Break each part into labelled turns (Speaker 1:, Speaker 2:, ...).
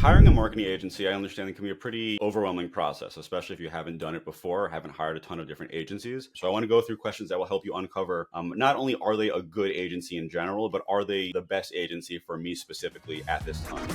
Speaker 1: Hiring a marketing agency, I understand it can be a pretty overwhelming process, especially if you haven't done it before, haven't hired a ton of different agencies. So I want to go through questions that will help you uncover not only are they a good agency in general, but are they the best agency for me specifically at this time?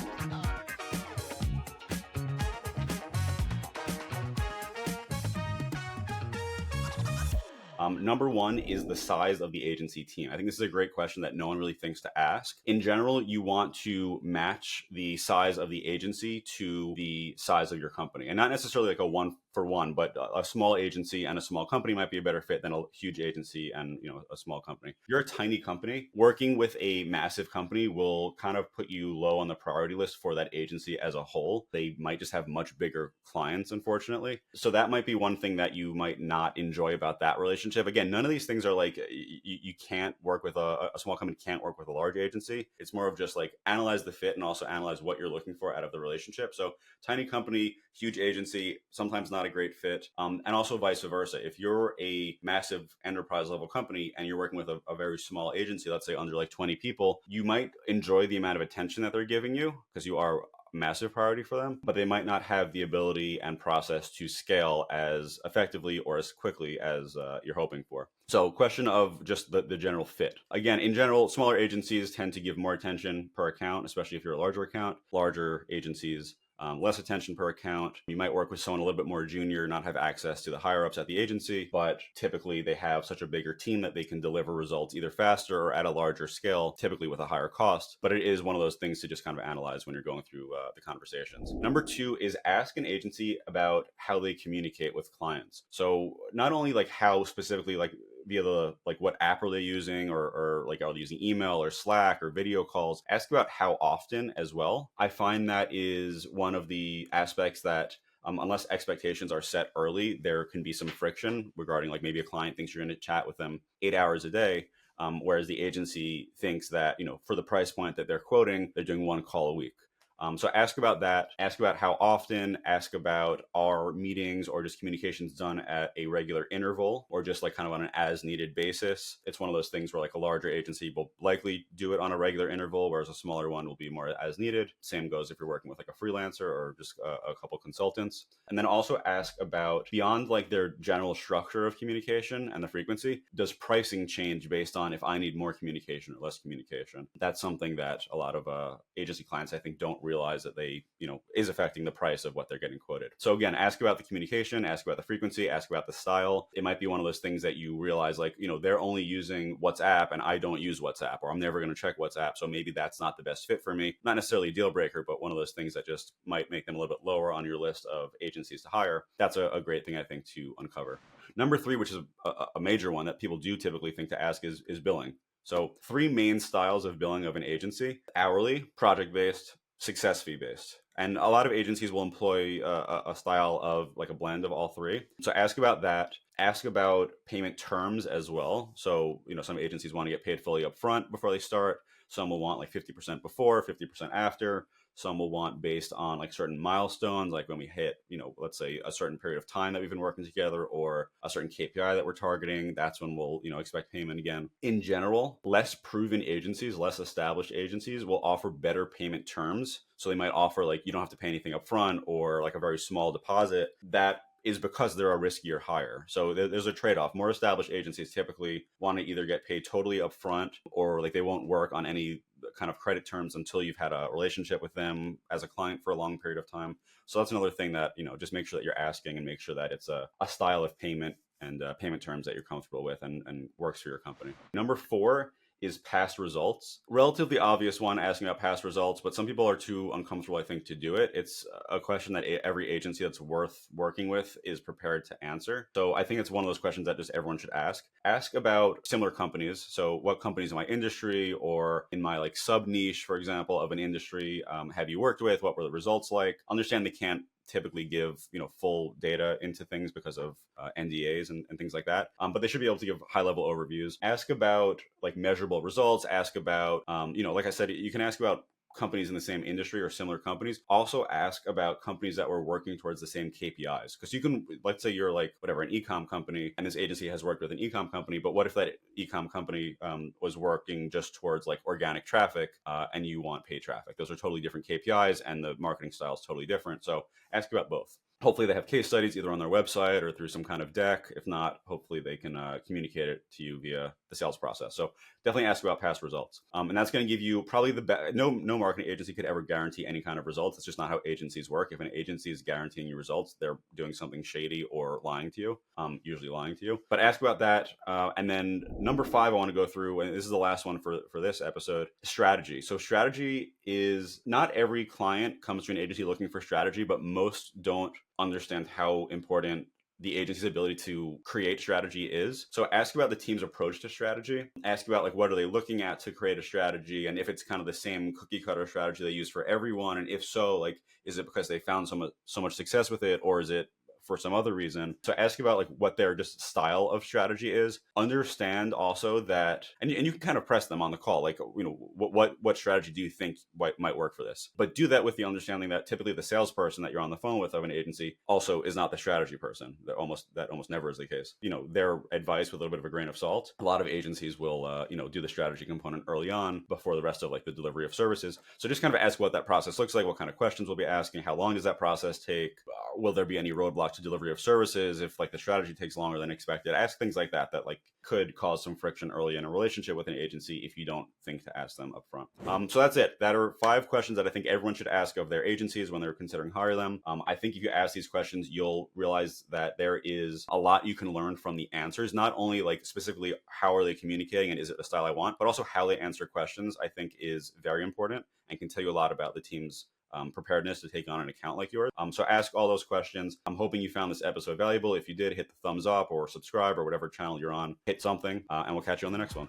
Speaker 1: Number one is the size of the agency team. I think this is a great question that no one really thinks to ask. In general, you want to match the size of the agency to the size of your company, and not necessarily like a one for one, but a small agency and a small company might be a better fit than a huge agency and a small company. If you're a tiny company, working with a massive company will kind of put you low on the priority list for that agency as a whole. They might just have much bigger clients, unfortunately. So that might be one thing that you might not enjoy about that relationship. Again, none of these things are like you can't work with a small company can't work with a large agency. It's more of just like analyze the fit and also analyze what you're looking for out of the relationship. So tiny company, huge agency, sometimes not a great fit. And also vice versa. If you're a massive enterprise level company and you're working with a very small agency, let's say under like 20 people, you might enjoy the amount of attention that they're giving you because you are massive priority for them, but they might not have the ability and process to scale as effectively or as quickly as you're hoping for. So question of just the general fit. Again, in general, smaller agencies tend to give more attention per account, especially if you're a larger account. Larger agencies less attention per account. You might work with someone a little bit more junior, not have access to the higher ups at the agency, but typically they have such a bigger team that they can deliver results either faster or at a larger scale, typically with a higher cost. But it is one of those things to just kind of analyze when you're going through the conversations. Number two is ask an agency about how they communicate with clients. So not only like how specifically like via the like what app are they using or like are they using email or Slack or video calls, ask about how often as well. I find that is one of the aspects that unless expectations are set early, there can be some friction regarding like maybe a client thinks you're going to chat with them 8 hours a day, whereas the agency thinks that for the price point that they're quoting, they're doing one call a week. So ask about that, ask about how often, ask about are meetings or just communications done at a regular interval or just like kind of on an as needed basis. It's one of those things where like a larger agency will likely do it on a regular interval, whereas a smaller one will be more as needed. Same goes if you're working with like a freelancer or just a couple consultants. And then also ask about beyond like their general structure of communication and the frequency, does pricing change based on if I need more communication or less communication? That's something that a lot of agency clients I think don't realize that they, is affecting the price of what they're getting quoted. So again, ask about the communication, ask about the frequency, ask about the style. It might be one of those things that you realize like, they're only using WhatsApp and I don't use WhatsApp, or I'm never going to check WhatsApp. So maybe that's not the best fit for me. Not necessarily a deal breaker, but one of those things that just might make them a little bit lower on your list of agencies to hire. That's a great thing, I think, to uncover. Number three, which is a major one that people do typically think to ask is billing. So three main styles of billing of an agency: hourly, project-based, success fee based. And a lot of agencies will employ a style of like a blend of all three. So ask about that. Ask about payment terms as well. So, some agencies want to get paid fully up front before they start. Some will want like 50% before, 50% after. Some will want based on like certain milestones, like when we hit, let's say a certain period of time that we've been working together or a certain KPI that we're targeting. That's when we'll, expect payment again. In general, less proven agencies, less established agencies will offer better payment terms. So they might offer like, you don't have to pay anything up front or like a very small deposit. That is because they're a riskier hire. So there's a trade-off. More established agencies typically want to either get paid totally upfront or like they won't work on any kind of credit terms until you've had a relationship with them as a client for a long period of time. So that's another thing that, just make sure that you're asking and make sure that it's a style of payment and payment terms that you're comfortable with and works for your company. Number four is past results. Relatively obvious one, asking about past results, but some people are too uncomfortable, I think, to do it. It's a question that every agency that's worth working with is prepared to answer. So I think it's one of those questions that just everyone should ask. Ask about similar companies. So what companies in my industry or in my like sub niche, for example, of an industry have you worked with? What were the results like? Understand they can't typically give full data into things because of NDAs and things like that, but they should be able to give high level overviews. Ask about like measurable results. Ask about like I said, you can ask about companies in the same industry or similar companies. Also ask about companies that were working towards the same KPIs. Because you can, let's say you're like, whatever, an e-com company, and this agency has worked with an e-com company, but what if that e-com company was working just towards like organic traffic and you want paid traffic? Those are totally different KPIs and the marketing style is totally different. So ask about both. Hopefully they have case studies either on their website or through some kind of deck. If not, hopefully they can communicate it to you via the sales process. So definitely ask about past results. And that's going to give you probably the best. No marketing agency could ever guarantee any kind of results. It's just not how agencies work. If an agency is guaranteeing you results, they're doing something shady or lying to you, usually lying to you. But ask about that. And then number 5, I want to go through, and this is the last one for this episode, strategy. So strategy is, not every client comes to an agency looking for strategy, but most don't understand how important the agency's ability to create strategy is. So ask about the team's approach to strategy. Ask about like, what are they looking at to create a strategy? And if it's kind of the same cookie cutter strategy they use for everyone. And if so, like, is it because they found so much success with it, or is it for some other reason? So ask about like what their just style of strategy is. Understand also that, and you can kind of press them on the call, like, you know, what strategy do you think might work for this? But do that with the understanding that typically the salesperson that you're on the phone with of an agency also is not the strategy person. That almost never is the case. You know, their advice with a little bit of a grain of salt. A lot of agencies will do the strategy component early on before the rest of like the delivery of services. So just kind of ask what that process looks like, what kind of questions we'll be asking, how long does that process take, will there be any roadblocks to delivery of services if like the strategy takes longer than expected? Ask things like that like could cause some friction early in a relationship with an agency if you don't think to ask them up front. So that's it. That are 5 questions that I think everyone should ask of their agencies when they're considering hiring them. I think if you ask these questions, you'll realize that there is a lot you can learn from the answers, not only like specifically how are they communicating and is it the style I want, but also how they answer questions, I think is very important and can tell you a lot about the team's preparedness to take on an account like yours. So ask all those questions. I'm hoping you found this episode valuable. If you did, hit the thumbs up or subscribe or whatever channel you're on. Hit something, and we'll catch you on the next one.